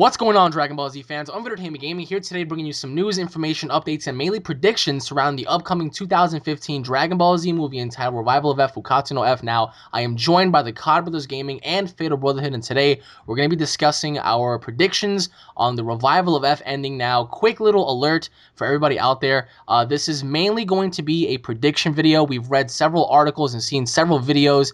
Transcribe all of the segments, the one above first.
What's going on, Dragon Ball Z fans? UnrealEntGaming here today, bringing you some news, information, updates, and mainly predictions surrounding the upcoming 2015 Dragon Ball Z movie entitled Revival of F Fukatsu no F. Now, I am joined by the COD Brothers Gaming and Fatal Brotherhood, and today we're going to be discussing our predictions on the Revival of F ending. Now, quick little alert for everybody out there. This is mainly going to be a prediction video. We've read several articles and seen several videos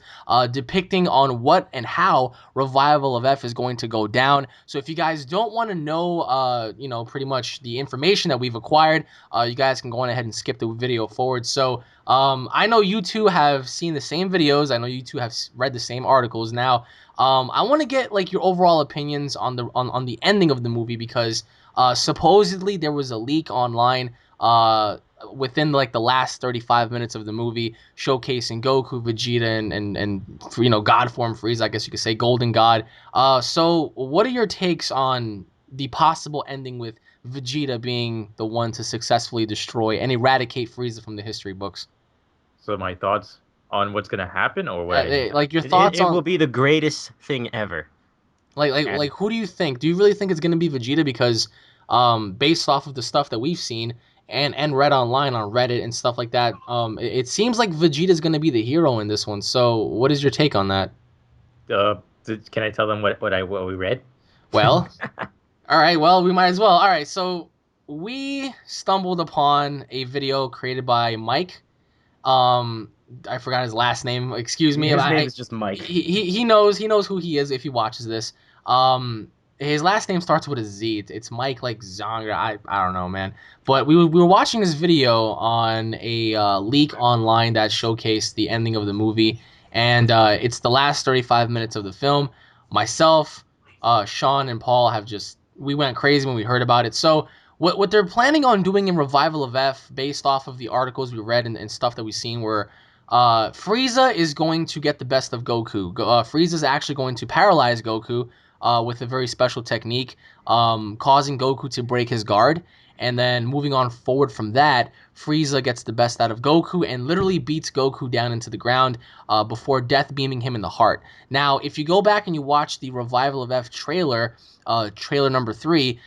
depicting on what and how Revival of F is going to go down. So if you guys don't want to know, pretty much the information that we've acquired, you guys can go on ahead and skip the video forward. So I know you two have seen the same videos. I know you two have read the same articles. Now, I want to get like your overall opinions on the ending of the movie because supposedly there was a leak online within like the last 35 minutes of the movie showcasing Goku, Vegeta, and God form Frieza, I guess you could say Golden God. So what are your takes on the possible ending with Vegeta being the one to successfully destroy and eradicate Frieza from the history books? So my thoughts on what's gonna happen, or what I think Like your happens. It, it, thoughts it will on be the greatest thing ever. like And who do you think? Do you really think it's gonna be Vegeta? Because based off of the stuff that we've seen and read online on Reddit and stuff like that, it seems like Vegeta's gonna be the hero in this one. So what is your take on that? Can I tell them what we read? Well, all right, well, we might as well. All right, so we stumbled upon a video created by Mike. Um, I forgot his last name. Excuse me. his name is just Mike. He knows who he is if he watches this. His last name starts with a Z. It's Mike like Zonga. I don't know, man. But we were watching this video on a leak online that showcased the ending of the movie, and it's the last 35 minutes of the film. Myself, Sean, and Paul have just we went crazy when we heard about it. So what they're planning on doing in Revival of F, based off of the articles we read and stuff that we've seen, where Frieza is going to get the best of Goku. Frieza is actually going to paralyze Goku with a very special technique, causing Goku to break his guard. And then moving on forward from that, Frieza gets the best out of Goku and literally beats Goku down into the ground before death beaming him in the heart. Now, if you go back and you watch the Revival of F trailer, trailer number 3,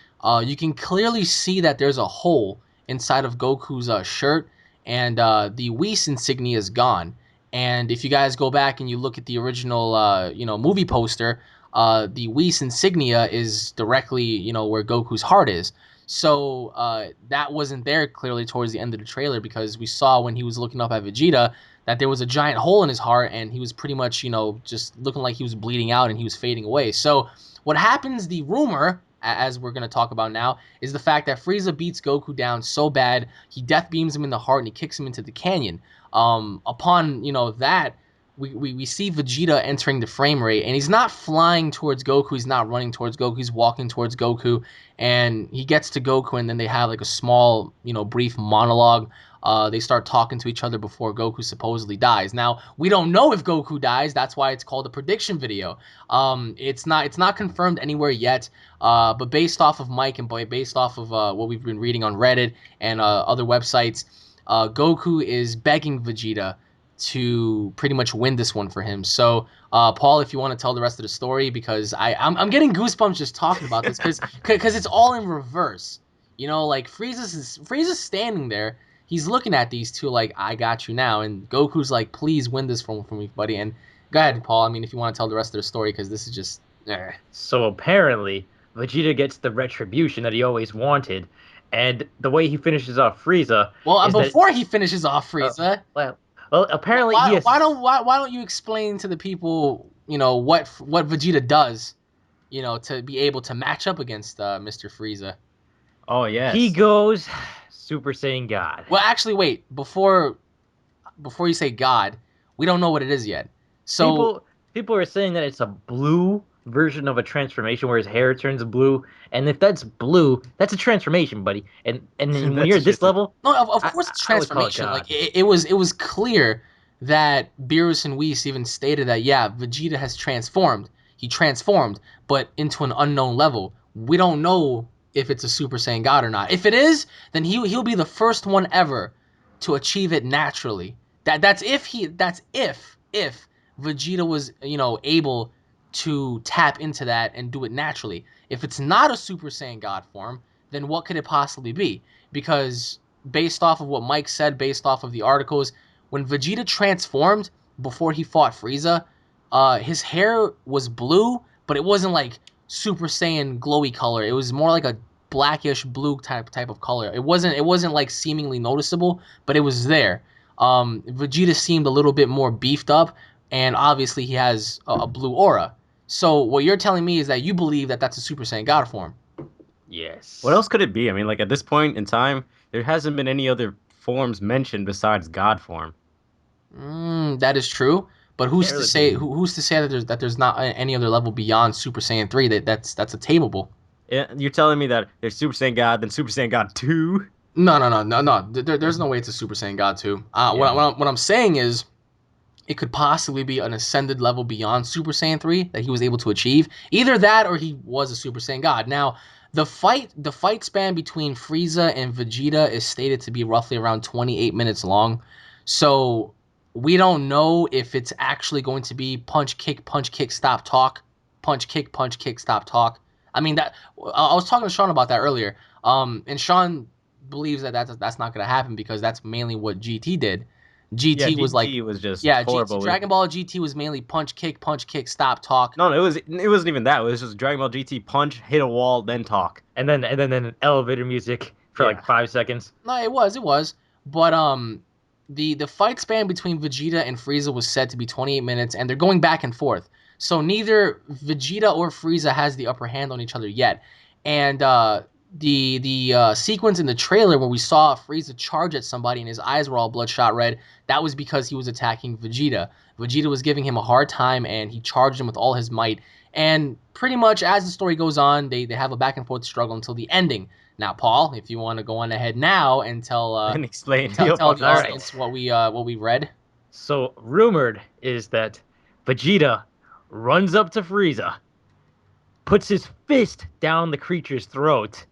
you can clearly see that there's a hole inside of Goku's shirt, and the Whis insignia is gone. And if you guys go back and you look at the original, movie poster, the Whis insignia is directly, where Goku's heart is. So that wasn't there clearly towards the end of the trailer because we saw when he was looking up at Vegeta that there was a giant hole in his heart and he was pretty much, just looking like he was bleeding out and he was fading away. So what happens, the rumor, as we're going to talk about now, is the fact that Frieza beats Goku down so bad, he death beams him in the heart and he kicks him into the canyon. Upon, that, we see Vegeta entering the frame rate, and he's not flying towards Goku, he's not running towards Goku, he's walking towards Goku, and he gets to Goku, and then they have like a small, brief monologue. They start talking to each other before Goku supposedly dies. Now, we don't know if Goku dies. That's why it's called a prediction video. It's not confirmed anywhere yet. But based off of Mike and based off of what we've been reading on Reddit and other websites, Goku is begging Vegeta to pretty much win this one for him. So, Paul, if you want to tell the rest of the story, because I'm getting goosebumps just talking about this, because it's all in reverse. Like Frieza's standing there. He's looking at these two like, I got you now. And Goku's like, please win this for me, buddy. And go ahead, Paul. I mean, if you want to tell the rest of the story, because this is just... So apparently, Vegeta gets the retribution that he always wanted, and the way he finishes off Frieza Well, is that before he finishes off Frieza, well, apparently he why, has. why don't you explain to the people, what Vegeta does, to be able to match up against Mr. Frieza? Oh He yes. goes Super Saiyan God. Well, actually, wait. Before you say God, we don't know what it is yet. So, People are saying that it's a blue version of a transformation where his hair turns blue, and if that's blue, that's a transformation, buddy. And then when you're That's at this just a level, no, of I, course I it's I would call it transformation. Like God. it was clear that Beerus and Whis even stated that, yeah, Vegeta has transformed. He transformed, but into an unknown level. We don't know if it's a Super Saiyan God or not. If it is, then he'll be the first one ever to achieve it naturally. That's if Vegeta was, able to tap into that and do it naturally. If it's not a Super Saiyan God form, then what could it possibly be? Because based off of what Mike said, based off of the articles, when Vegeta transformed before he fought Frieza, his hair was blue, but it wasn't like Super Saiyan glowy color. It was more like a blackish blue type of color. It wasn't like seemingly noticeable, but it was there. Vegeta seemed a little bit more beefed up, and obviously he has a blue aura. So what you're telling me is that you believe that that's a Super Saiyan God form. Yes. What else could it be? I mean, like at this point in time, there hasn't been any other forms mentioned besides God form. That is true. But who's Can't to really say be. who's to say that there's not any other level beyond Super Saiyan 3 that's attainable? You're telling me that there's Super Saiyan God, then Super Saiyan God 2? No. There's no way it's a Super Saiyan God 2. Yeah. What I'm saying is it could possibly be an ascended level beyond Super Saiyan 3 that he was able to achieve. Either that or he was a Super Saiyan God. Now, the fight span between Frieza and Vegeta is stated to be roughly around 28 minutes long. So, we don't know if it's actually going to be punch kick, stop, talk, punch kick, stop, talk. I mean that I was talking to Sean about that earlier. And Sean believes that that's not going to happen because that's mainly what GT did. Yeah, GT was like GT was just yeah, GT horrible with. Dragon Ball GT was mainly punch kick, stop, talk. No, it wasn't even that. It was just Dragon Ball GT punch, hit a wall, then talk. And then elevator music for Yeah. like 5 seconds. No, it was. But the fight span between Vegeta and Frieza was said to be 28 minutes, and they're going back and forth. So neither Vegeta or Frieza has the upper hand on each other yet. And the sequence in the trailer where we saw Frieza charge at somebody and his eyes were all bloodshot red, that was because he was attacking Vegeta. Vegeta was giving him a hard time, and he charged him with all his might. And pretty much as the story goes on, they have a back and forth struggle until the ending. Now, Paul, if you want to go on ahead now and And explain tell your tell the fucking All self. right. audience what we read. So rumored is that Vegeta runs up to Frieza, puts his fist down the creature's throat,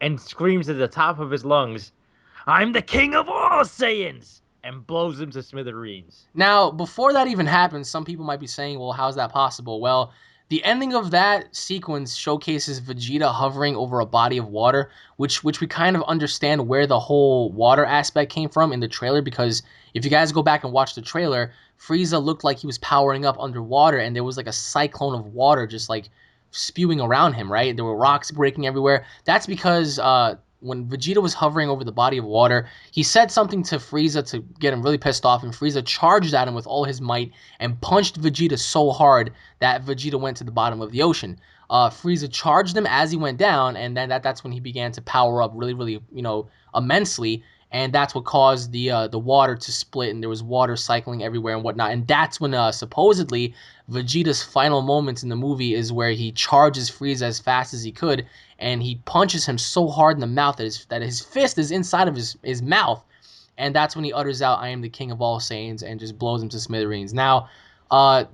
and screams at the top of his lungs, "I'm the king of all Saiyans!" and blows him to smithereens. Now, before that even happens, some people might be saying, "Well, how's that possible?" Well, the ending of that sequence showcases Vegeta hovering over a body of water, which we kind of understand where the whole water aspect came from in the trailer. Because if you guys go back and watch the trailer, Frieza looked like he was powering up underwater, and there was like a cyclone of water just like spewing around him. Right, there were rocks breaking everywhere. That's because when Vegeta was hovering over the body of water, he said something to Frieza to get him really pissed off, and Frieza charged at him with all his might and punched Vegeta so hard that Vegeta went to the bottom of the ocean. Frieza charged him as he went down, and then that's when he began to power up really, immensely, and that's what caused the water to split, and there was water cycling everywhere and whatnot. And that's when supposedly Vegeta's final moments in the movie is where he charges Frieza as fast as he could, and he punches him so hard in the mouth that his fist is inside of his mouth, and that's when he utters out, "I am the king of all Saiyans," and just blows him to smithereens. Now, uh,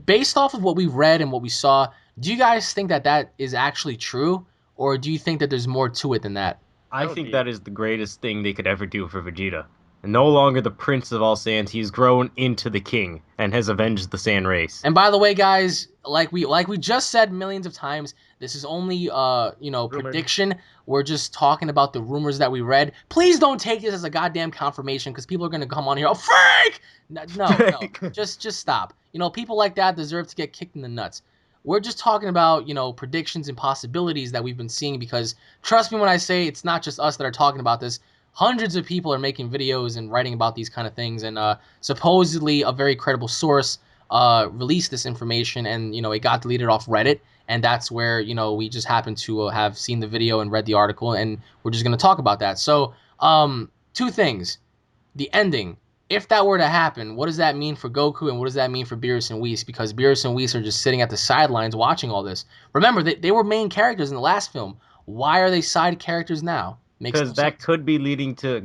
based off of what we read and what we saw, do you guys think that that is actually true, or do you think that there's more to it than that? I That would think be that is the greatest thing they could ever do for Vegeta. No longer the prince of all Saiyans, he's grown into the king and has avenged the Saiyan race. And by the way, guys, like we just said millions of times, this is only rumored. prediction. We're just talking about the rumors that we read. Please don't take this as a goddamn confirmation because people are gonna come on here. Oh, fake! No. Just stop. People like that deserve to get kicked in the nuts. We're just talking about predictions and possibilities that we've been seeing because trust me when I say it's not just us that are talking about this. Hundreds of people are making videos and writing about these kind of things, and supposedly a very credible source released this information, and it got deleted off Reddit, and that's where we just happened to have seen the video and read the article, and we're just going to talk about that. So two things: the ending. If that were to happen, what does that mean for Goku, and what does that mean for Beerus and Whis? Because Beerus and Whis are just sitting at the sidelines watching all this. Remember, they were main characters in the last film. Why are they side characters now? Makes no Because that sense. could be leading to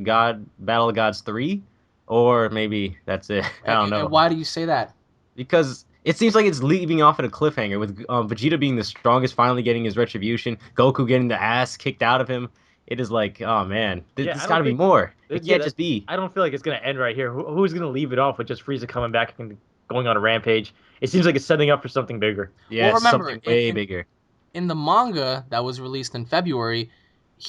Battle of Gods 3, or maybe that's it. I don't And know. why do you say that? Because it seems like it's leaving off at a cliffhanger with Vegeta being the strongest, finally getting his retribution, Goku getting the ass kicked out of him. It is like, oh man, Yeah, there's I got don't to be think. more. It Yeah, can't just be. I don't feel like it's gonna end right here. Who's gonna leave it off with just Frieza coming back and going on a rampage. It seems like it's setting up for something bigger. Yeah, Well, it's remember, something way bigger. in the manga that was released in February,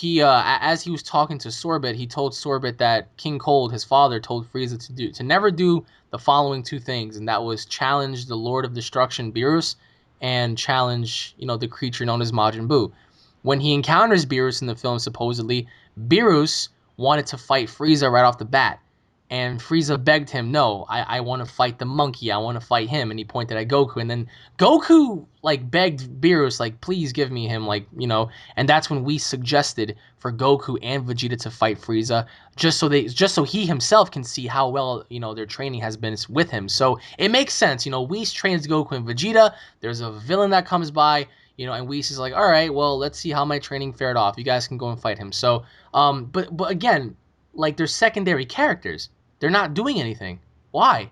as he was talking to Sorbet, he told Sorbet that King Cold, his father, told Frieza to never do the following two things, and that was challenge the Lord of Destruction Beerus and challenge, the creature known as Majin Buu. When he encounters Beerus in the film, supposedly, Beerus wanted to fight Frieza right off the bat. And Frieza begged him, no, I want to fight the monkey. I want to fight him. And he pointed at Goku. And then Goku, begged Beerus, please give me him, And that's when we suggested for Goku and Vegeta to fight Frieza, just so he himself can see how well, their training has been with him. So it makes sense. Whis trains Goku and Vegeta. There's a villain that comes by, and Whis is like, all right, well, let's see how my training fared off. You guys can go and fight him. So, but again, they're secondary characters. They're not doing anything. Why?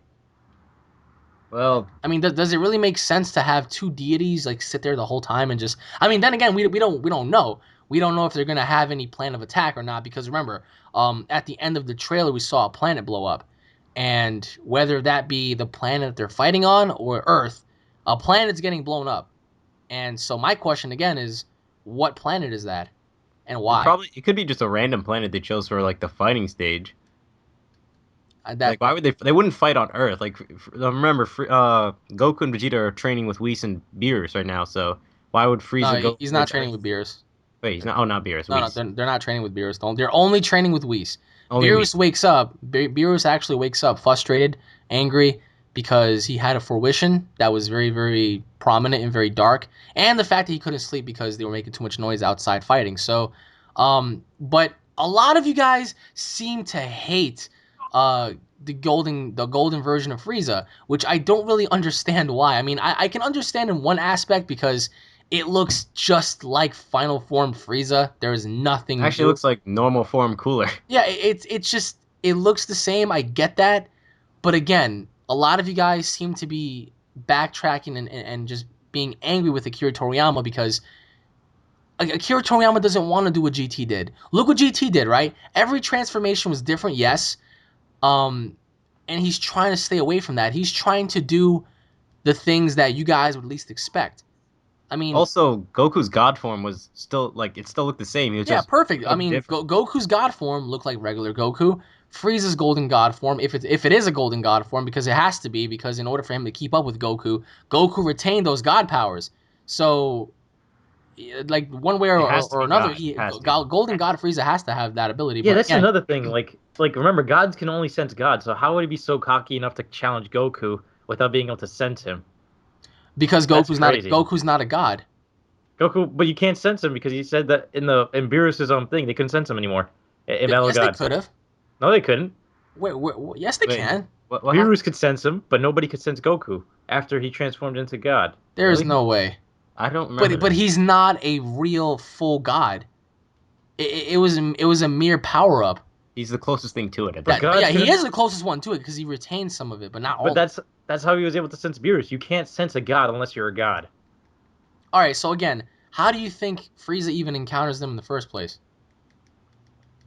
Well, I mean, does it really make sense to have two deities sit there the whole time and just? I mean, then again, we don't know. We don't know if they're gonna have any plan of attack or not because remember, at the end of the trailer we saw a planet blow up, and whether that be the planet they're fighting on or Earth, a planet's getting blown up. And so my question again is, what planet is that, and why? it could be just a random planet they chose for like the fighting stage. That Why would they wouldn't fight on Earth? Remember, Goku and Vegeta are training with Whis and Beerus right now. So why would Frieza no, go he's not towards training Earth? with Beerus. Wait, he's not. Oh, not Beerus. No, Whis. they're not training with Beerus. They're only training with Whis. Only Whis. Beerus wakes up. Beerus actually wakes up frustrated, angry, because he had a fruition that was very, very prominent and very dark, and the fact that he couldn't sleep because they were making too much noise outside fighting. So, but a lot of you guys seem to hate the golden version of Frieza, which I don't really understand why. I mean, I can understand in one aspect because it looks just like final form Frieza. There is nothing Actually, new. looks like normal form cooler. Yeah, it's just it looks the same. I get that, but again, a lot of you guys seem to be backtracking and just being angry with Akira Toriyama because Akira Toriyama doesn't want to do what GT did. Look what GT did, right? Every transformation was different, yes, um, and he's trying to stay away from that. He's trying to do the things that you guys would least expect. I mean, Also, Goku's God form was still it still looked the same. He was yeah, just perfect. I looked mean, different. Goku's God form looked like regular Goku. Frieza's Golden God form, if it is a Golden God form, because it has to be, because in order for him to keep up with Goku, Goku retained those God powers. So, one way or, It or, has to or be another, God. It has to. Golden God Frieza has to have that ability. Yeah, But that's again, another thing. Remember, gods can only sense God. So how would he be so cocky enough to challenge Goku without being able to sense him? because That's crazy. Goku's not a god. Goku, but you can't sense him because he said that in Beerus' own thing they couldn't sense him anymore in Battle of Yes, they Gods. could have. No, they couldn't. Yes, they Wait, can. what happened? Beerus could sense him, but nobody could sense Goku after he transformed into God. There is Really? no way. I don't remember But that. he's not a real full god. It was a mere power up. He's the closest thing to it at But this That, point. yeah, gods he can. is the closest one to it because he retains some of it, but not But all. that's how he was able to sense Beerus. You can't sense a god unless you're a god. All right, so again, how do you think Frieza even encounters them in the first place?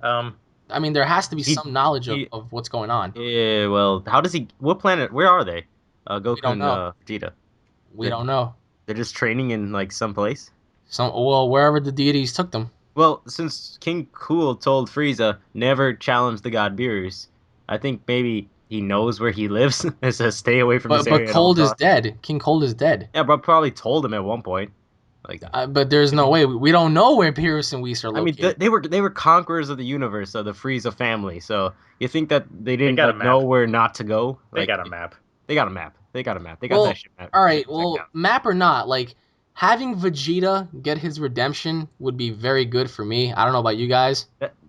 Um, I mean, there has to be He some knowledge of, he of what's going on. Yeah, well, how does he? What planet? Where are they? We Goku don't and know. Vegeta. We They're, don't know. they're just training in some place. Well, wherever the deities took them. Well, since King Cool told Frieza never challenge the god Beerus, I think maybe he knows where he lives and says stay away from this But area at all Cold is costs. dead. King Cold is dead. Yeah, but probably told him at one point. Like, But there's no way. We don't know where Beerus and Whis are I mean, located. they were conquerors of the universe, of the Frieza family. So you think that they they didn't got a know map. where not to go? They got a map. They got a map. They got a map. They got that Well, shit map. all right. Checked Well, out. map or not, having Vegeta get his redemption would be very good for me. I don't know about you guys.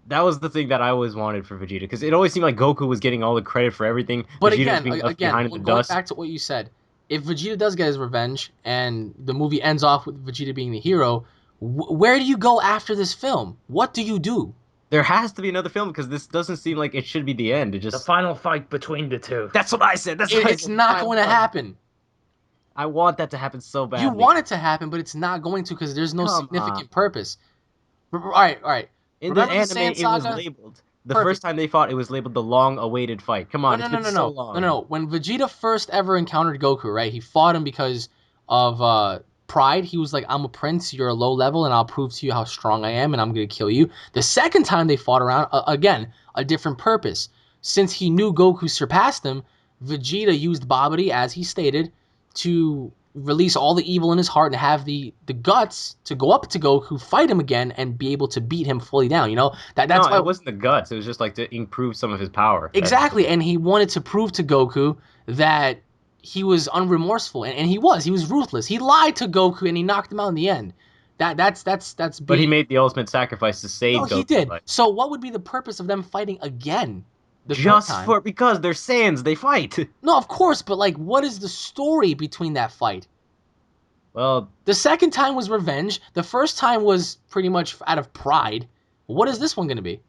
That was the thing that I always wanted for Vegeta, because it always seemed like Goku was getting all the credit for everything. But Vegeta was again, being left behind in the going dust. back to what you said, if Vegeta does get his revenge and the movie ends off with Vegeta being the hero, where do you go after this film? What do you do? There has to be another film because this doesn't seem like it should be the end. It The just final fight between the two. That's what I said. That's what I It's said. not going to happen. I want that to happen so You badly. want it to happen, but it's not going to because there's no Come on. significant purpose. All right, all right. In the Remember the anime, Sand it was Saga? labeled The Perfect. first time they fought, it was labeled the long-awaited fight. Come on, it's been so long. No. When Vegeta first ever encountered Goku, right? He fought him because of pride. He was like, "I'm a prince. You're a low level, and I'll prove to you how strong I am, and I'm gonna kill you." The second time they fought around, again, a different purpose. Since he knew Goku surpassed him, Vegeta used Babidi, as he stated, to release all the evil in his heart and have the guts to go up to Goku, fight him again, and be able to beat him fully down. You know that's No, why it wasn't the guts. It was just like to improve some of his power. exactly, and he wanted to prove to Goku that he was unremorseful, and he was. He was ruthless. He lied to Goku, and he knocked him out in the end. That's But he being. made the ultimate sacrifice to save No, he Goku's did. life. So what would be the purpose of them fighting again the third Just time? for because they're Saiyans, they fight. No, of course, but like, what is the story between that fight? Well, The second time was revenge. The first time was pretty much out of pride. What is this one going to be?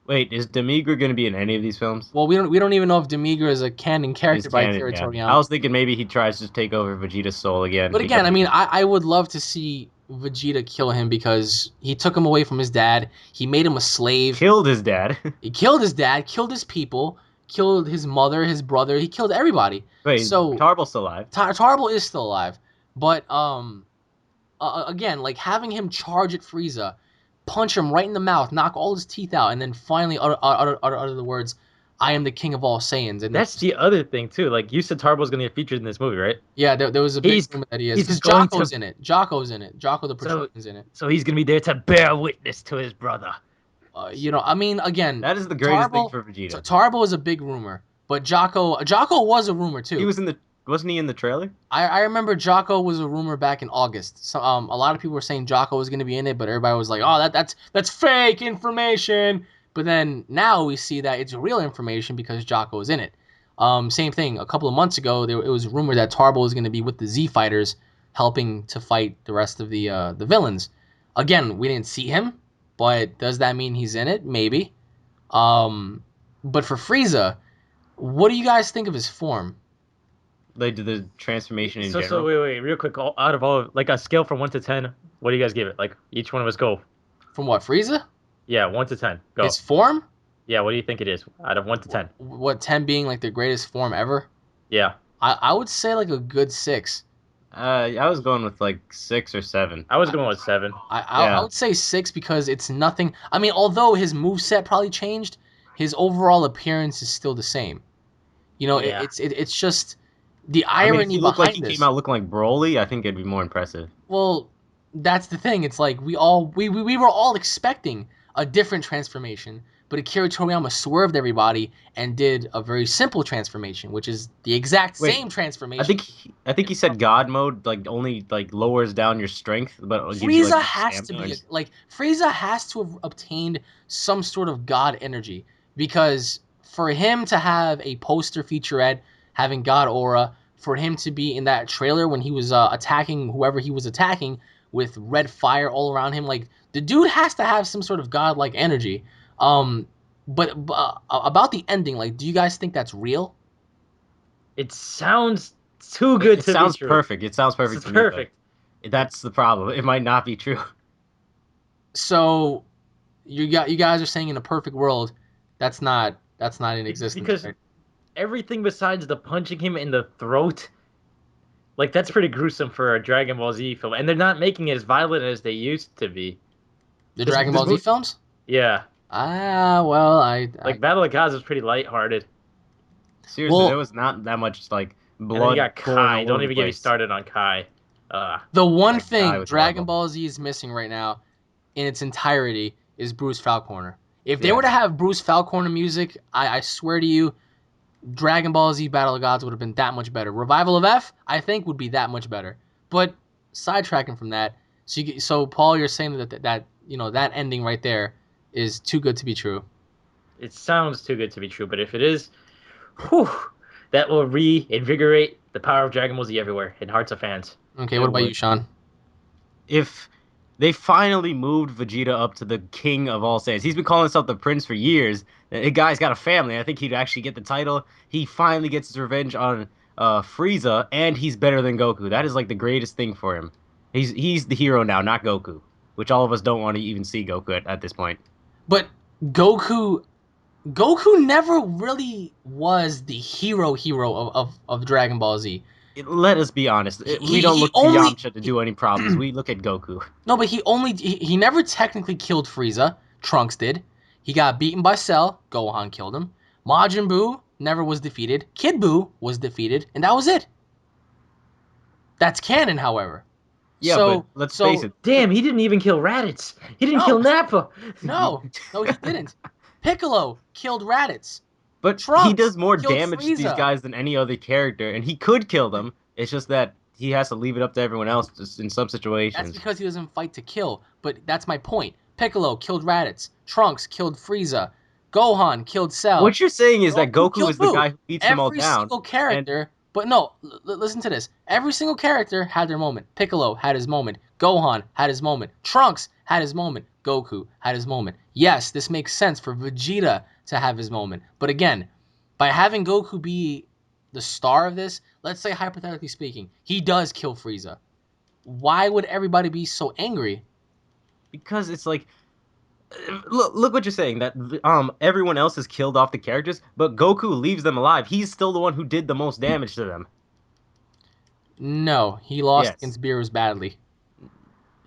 wait, is Demigra going to be in any of these films? Well, we don't even know if Demigra is a canon He's character by canon, Akira yeah. I Toriyama. was thinking maybe he tries to take over Vegeta's soul again. But again, I mean, I would love to see Vegeta kill him because he took him away from his dad. He made him a slave. killed his dad. He killed his dad, killed his people, killed his mother, his brother. He killed everybody. Wait, So Tarbell's still alive. Tarble is still alive. But again, like having him charge at Frieza, punch him right in the mouth, knock all his teeth out, and then finally utter the words, "I am the king of all Saiyans." And That's the other thing too. Like you said, Tarbo's gonna get featured in this movie, right? yeah, there was a big He's- rumor that he is he's because going Jocko's to- in it. Jocko's in it. Jocko the So- Patrolman's in it. So he's gonna be there to bear witness to his brother. I mean, again, That is the greatest thing Tarble, for Vegeta. Tarbo is a big rumor, but Jocko was a rumor too. He was in the wasn't he in the trailer? I remember Jocko was a rumor back in August. So a lot of people were saying Jocko was going to be in it, but everybody was like, "Oh, that's fake information." But then now we see that it's real information because Jocko is in it. Same thing. A couple of months ago, it was rumored that Tarbo was going to be with the Z Fighters, helping to fight the rest of the villains. Again, we didn't see him, but does that mean he's in it? Maybe. But for Frieza, what do you guys think of his form? Like the transformation in So general. wait, real quick. Out of all, like a scale from 1 to 10, what do you guys give it? Like each one of us go. From what, Frieza? Yeah, 1 to 10. Go. His form? Yeah, what do you think it is? Out of 1 to 10. What, 10 being like the greatest form ever? Yeah, I would say like a good 6. I was going with like 6 or 7. I was going with 7. I would say 6 because it's nothing. I mean, although his moveset probably changed, his overall appearance is still the same. You know, Yeah. it's just the I mean, if irony he looked like behind he this. came out looking like Broly, I think it'd be more impressive. Well, that's the thing. It's like we were all expecting a different transformation, but Akira Toriyama swerved everybody and did a very simple transformation, which is the exact Wait, same transformation. I think he said God mode like only like lowers down your strength, but it gives you, Frieza like, has to stamina. be like Frieza has to have obtained some sort of god energy because for him to have a poster featurette having god aura, for him to be in that trailer when he was attacking whoever he was attacking with red fire all around him, like the dude has to have some sort of godlike energy. But about the ending, like, do you guys think that's real? It sounds too good It to sounds be true. perfect. It sounds perfect. It's to me, but perfect. that's the problem. It might not be true. So you guys are saying in a perfect world, that's not in existence. Because right? everything besides the punching him in the throat, like that's pretty gruesome for a Dragon Ball Z film, and they're not making it as violent as they used to be. The This- Dragon this Ball Z mo- films? Yeah, Well, like Battle of Gods was pretty lighthearted. Seriously, Well- there was not that much like And then blood. you got pouring Kai. all Don't over even the get me place. started on Kai. the one That guy thing was Dragon horrible. Ball Z is missing right now, in its entirety, is Bruce Falconer. If they Yeah. were to have Bruce Falconer music, I swear to you, Dragon Ball Z Battle of Gods would have been that much better. Revival of F, I think, would be that much better. But sidetracking from that, so Paul, you're saying that that ending right there is too good to be true. It sounds too good to be true, but if it is, whew, that will reinvigorate the power of Dragon Ball Z everywhere in hearts of fans. Okay, It what about would. you, Sean? If they finally moved Vegeta up to the king of all Saiyans, he's been calling himself the prince for years. The guy's got a family. I think he'd actually get the title. He finally gets his revenge on Frieza, and he's better than Goku. That is like the greatest thing for him. He's the hero now, not Goku, which all of us don't want to even see Goku at this point. But Goku Goku never really was the hero of Dragon Ball Z. Let us be honest. We don't He look to only Yamcha to do any problems. We look at Goku. no, but he never technically killed Frieza. Trunks did. He got beaten by Cell. Gohan killed him. Majin Buu never was defeated. Kid Buu was defeated, and that was it. That's canon, however. Yeah, but So let's face so it. Damn, he didn't even kill Raditz. He didn't no kill Nappa. no he didn't. Piccolo killed Raditz. But he Trunks does more killed damage to these Frieza. guys than any other character, and he could kill them. It's just that he has to leave it up to everyone else just in some That's situations. because he doesn't fight to kill. But that's my point. Piccolo killed Raditz. Trunks killed Frieza. Gohan killed Cell. What you're saying is that Goku Goku killed is the Boo. guy who beats them all Every down, single and character, but no, listen to this. Every single character had their moment. Piccolo had his moment. Gohan had his moment. Trunks had his moment. Goku had his moment. Yes, this makes sense for Vegeta to have his moment. But again, by having Goku be the star of this, let's say hypothetically speaking, he does kill Frieza. Why would everybody be so angry? because it's like look what you're saying that everyone else has killed off the characters, but Goku leaves them alive. He's still the one who did the most damage to them. No, he lost Yes. against Beerus badly.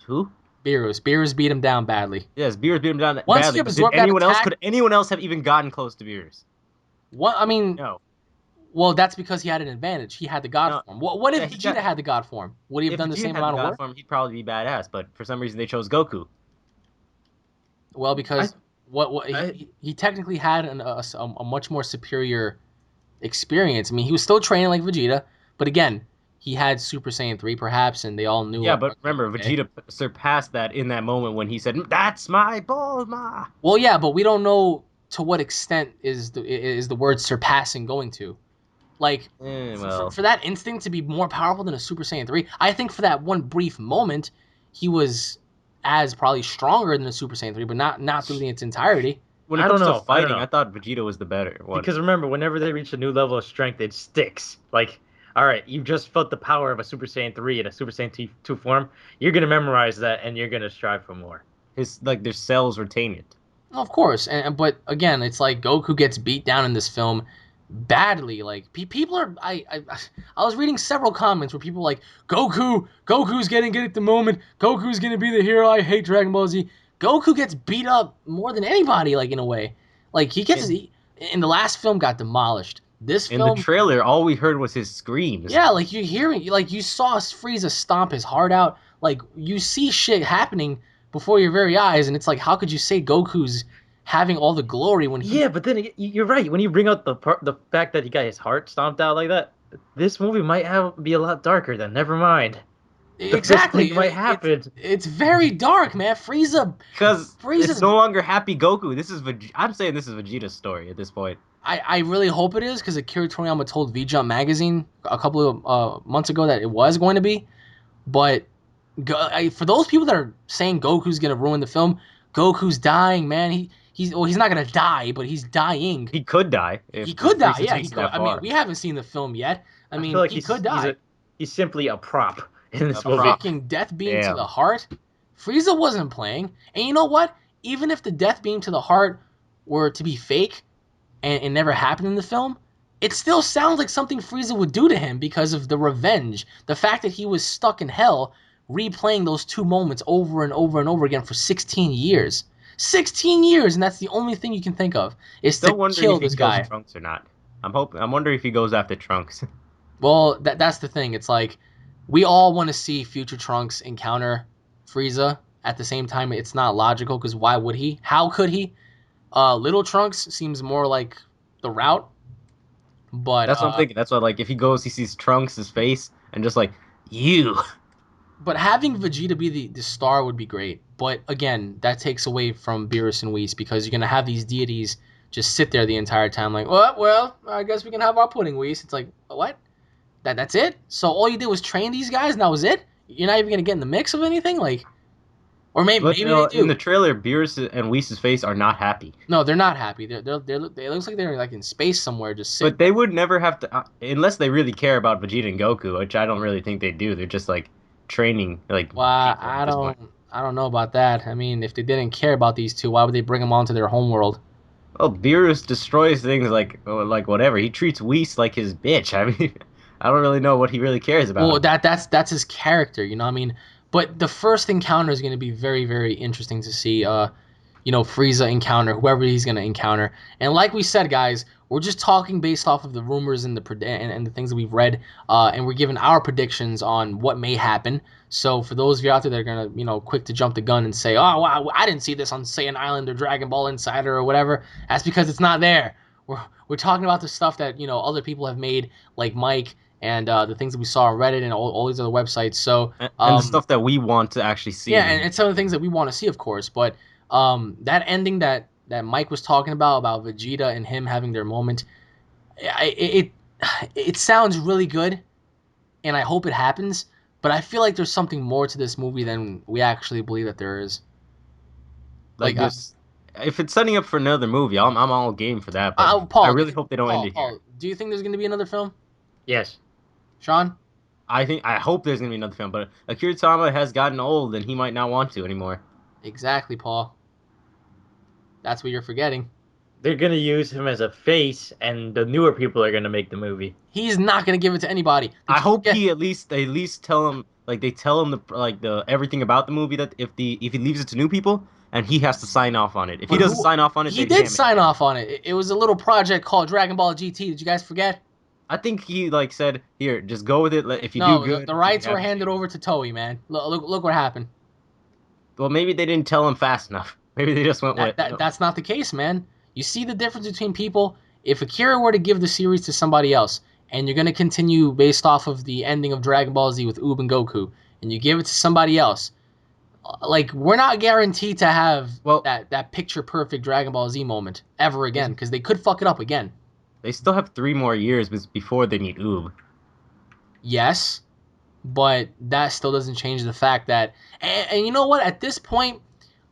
Who? Beerus beat him down badly. Yes, Beerus beat him down Once he badly, but did absorbed that anyone else? attack, Could anyone else have even gotten close to Beerus? what I mean, No. well, that's because he had an advantage. He had the God No. form. What Yeah, if he Vegeta got. had the God form? Would he have If done the Vegeta same had the amount of God work? form, he'd probably be badass. But for some reason, they chose Goku. Well, I, because what I, he technically had a much more superior experience. I mean, he was still training like Vegeta, but again, he had Super Saiyan 3 perhaps, and they all knew. Yeah, but Okay, remember, okay. Vegeta surpassed that in that moment when he said, "That's my Bulma." Well, yeah, but we don't know to what extent is the word surpassing going to. Like Well, for that instinct to be more powerful than a Super Saiyan 3, I think for that one brief moment, he was as probably stronger than a Super Saiyan 3, but not through its entirety. when it I don't comes to know. I don't fighting, know. I thought Vegeta was the better one. Because remember, whenever they reach a new level of strength, it sticks. Like, all right, you've just felt the power of a Super Saiyan 3 in a Super Saiyan 2 form. You're going to memorize that and you're going to strive for more. His like their cells retain it. Of course, but again, it's like Goku gets beat down in this film badly. Like people are, I was reading several comments where people were like Goku's getting good at the moment. Goku's gonna be the hero. I hate Dragon Ball Z. Goku gets beat up more than anybody. Like in a way, like In in the last film got demolished. This in the film, trailer, all we heard was his screams. yeah, like you hearing, like you saw Frieza stomp his heart out. Like you see shit happening before your very eyes, and it's like, how could you say Goku's having all the glory when he? Yeah, but then you're right. When you bring out the fact that he got his heart stomped out like that, this movie might be a lot darker. Then never mind. The fist Exactly, thing might happen. it's very dark, man. Because it's Frieza's. no longer Happy Goku. I'm saying this is Vegeta's story at this point. I really hope it is because Akira Toriyama told V Jump magazine a couple of months ago that it was going to be, but for those people that are saying Goku's gonna ruin the film, Goku's dying, man. He's not gonna die, but he's dying. He could die He if could die. Frieza Yeah, he takes it could. that I mean, far. we haven't seen the film yet. I I feel mean, like he could die. he's simply a prop in A this A movie. prop. freaking death beam to the Damn. heart. Frieza wasn't playing, and you know what? Even if the death beam to the heart were to be fake and never happened in the film, it still sounds like something Frieza would do to him because of the revenge. The fact that he was stuck in hell, replaying those two moments over and over and over again for 16 years. 16 years, and that's the only thing you can think of is to Still wondering kill if he this kills guy. Trunks or not. I'm wondering if he goes after Trunks. Well, that's the thing. It's like we all want to see future Trunks encounter Frieza at the same time. It's not logical because why would he? How could he? Little Trunks seems more like the route, but That's what I'm thinking. That's why, like, if he goes, he sees Trunks' face, and just like, you. having Vegeta be the star would be great. But again, that takes away from Beerus and Whis because you're gonna have these deities just sit there the entire time, like, well, I guess we can have our pudding, Whis. It's like, what? That's it? So all you did was train these guys, and that was it? You're not even gonna get in the mix of anything, like, or But maybe they in the do. trailer, Beerus and Whis' face are not happy. No, they're not happy. It looks like they're like in space somewhere, just sitting. But they would never have to, unless they really care about Vegeta and Goku, which I don't really think they do. They're just like training like Well, people at this point. I don't know about that. I mean, if they didn't care about these two, why would they bring them onto their homeworld? Well, Beerus destroys things like whatever. He treats Whis like his bitch. I mean, I don't really know what he really cares about Well, him. that's his character, you know what I mean? But the first encounter is going to be very, very interesting to see. Frieza encounter whoever he's going to encounter. And like we said, guys, we're just talking based off of the rumors and and the things that we've read, and we're giving our predictions on what may happen. So for those of you out there that are going to, quick to jump the gun and say, "Oh, wow, I didn't see this on Saiyan Island or Dragon Ball Insider or whatever," that's because it's not there. We're talking about the stuff that other people have made, like Mike, and the things that we saw on Reddit and all these other websites. So And the stuff that we want to actually see yeah, in the and movie. it's some of the things that we want to see, of course. But that ending that Mike was talking about Vegeta and him having their moment, it it sounds really good, and I hope it happens. But I feel like there's something more to this movie than we actually believe that there is. Like Like, this, if it's setting up for another movie, I'm all game for that. But I Paul, really hope they don't end it here. Do you think there's going to be another film, Yes. Sean? I hope there's gonna be another film, but Akira Tama has gotten old and he might not want to anymore. Exactly, Paul. That's what you're forgetting. They're gonna use him as a face, and the newer people are gonna make the movie. He's not going to give it to anybody. Did I you hope forget? he they at least tell him like they tell him the everything about the movie that if he leaves it to new people and he has to sign off on it. If he But doesn't who? sign off on it, He they did can't make sign it. off on it. It was a little project called Dragon Ball GT. Did you guys forget? I think he said, "Here, just go with it. If you do No, the good, you can rights were have the handed series." over to Toei, man. Look what happened. Well, maybe they didn't tell him fast enough. Maybe they just went with That's not the case, man. You see the difference between people. If Akira were to give the series to somebody else, and you're gonna continue based off of the ending of Dragon Ball Z with Oob and Goku, and you give it to somebody else, like we're not guaranteed to have well. that picture perfect Dragon Ball Z moment ever again, They, because they could fuck it up again. they still have 3 more years before they meet Oob. Yes, but that still doesn't change the fact that, and you know what? At this point,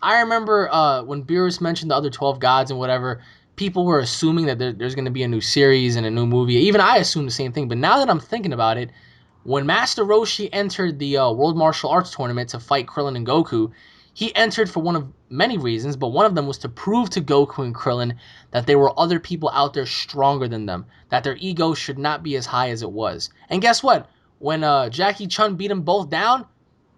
I remember when Beerus mentioned the other 12 gods and whatever, people were assuming that there's going to be a new series and a new movie. Even I assumed the same thing. But now that I'm thinking about it, when Master Roshi entered the World Martial Arts Tournament to fight Krillin and Goku, he entered for one of many reasons, but one of them was to prove to Goku and Krillin that there were other people out there stronger than them, that their ego should not be as high as it was. And guess what? When Jackie Chun beat them both down,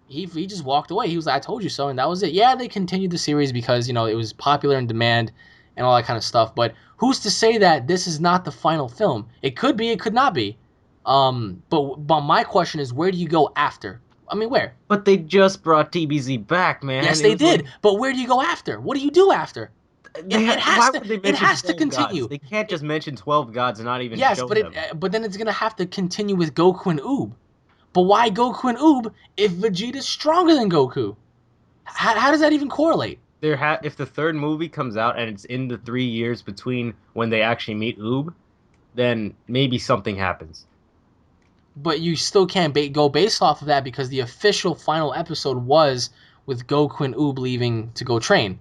he just walked away. He was like, I told you so, and that was it. Yeah, they continued the series because it was popular in demand and all that kind of stuff. But who's to say that this is not the final film? It could be, it could not be. But my question is, where do you go after? I mean, where? But they just brought TBZ back, Yes, man. It they was like did. But where do you go after? What do you do after? why would they It mention has to 12 gods? continue. They can't just mention 12 gods and not even Yes, show but them. but then it's gonna have to continue with Goku and Oob. But why Goku and Oob if Vegeta's stronger than Goku? How does that even correlate? If the third movie comes out and it's in the 3 years between when they actually meet Oob, then maybe something happens. But you still can't go based off of that because the official final episode was with Goku and Oob leaving to go train.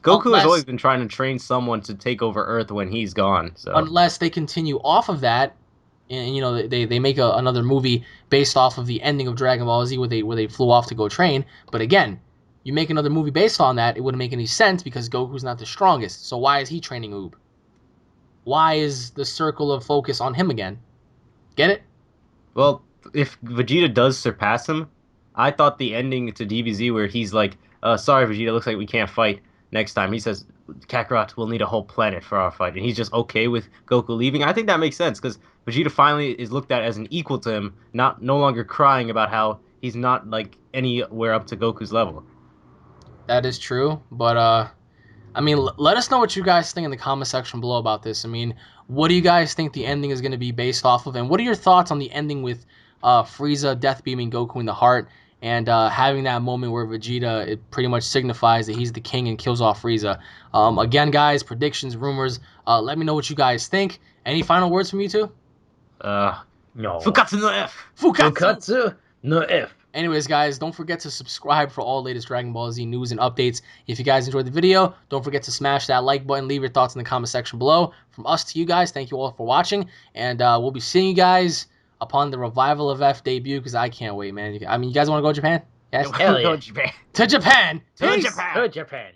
Goku has always Unless been trying to train someone to take over Earth when he's gone. So unless they continue off of that, and they make another movie based off of the ending of Dragon Ball Z where they flew off to go train. But again, you make another movie based on that, it wouldn't make any sense because Goku's not the strongest. So why is he training Oob? Why is the circle of focus on him again? Get it? well, if Vegeta does surpass him, I thought the ending to DBZ where he's like, "Sorry, Vegeta, looks like we can't fight next time." He says, "Kakarot, we'll need a whole planet for our fight," and he's just okay with Goku leaving. I think that makes sense because Vegeta finally is looked at as an equal to him, not no longer crying about how he's not like anywhere up to Goku's level. That is true, but I mean, let us know what you guys think in the comment section below about this. I mean, what do you guys think the ending is going to be based off of, and what are your thoughts on the ending with Frieza death beaming Goku in the heart and having that moment where Vegeta it pretty much signifies that he's the king and kills off Frieza? Again, guys, predictions, rumors. Let me know what you guys think. Any final words from you two? Uh, No. Fukatsu no F. Fukatsu. Fukatsu no F. Anyways, guys, don't forget to subscribe for all latest Dragon Ball Z news and updates. If you guys enjoyed the video, don't forget to smash that like button. Leave your thoughts in the comment section below. From us to you guys, thank you all for watching. And we'll be seeing you guys upon the Revival of F debut because I can't wait, man. I mean, you guys want to go to Japan? Yes? Hell Go yeah. Japan. To Japan! To Peace! Japan. To Japan.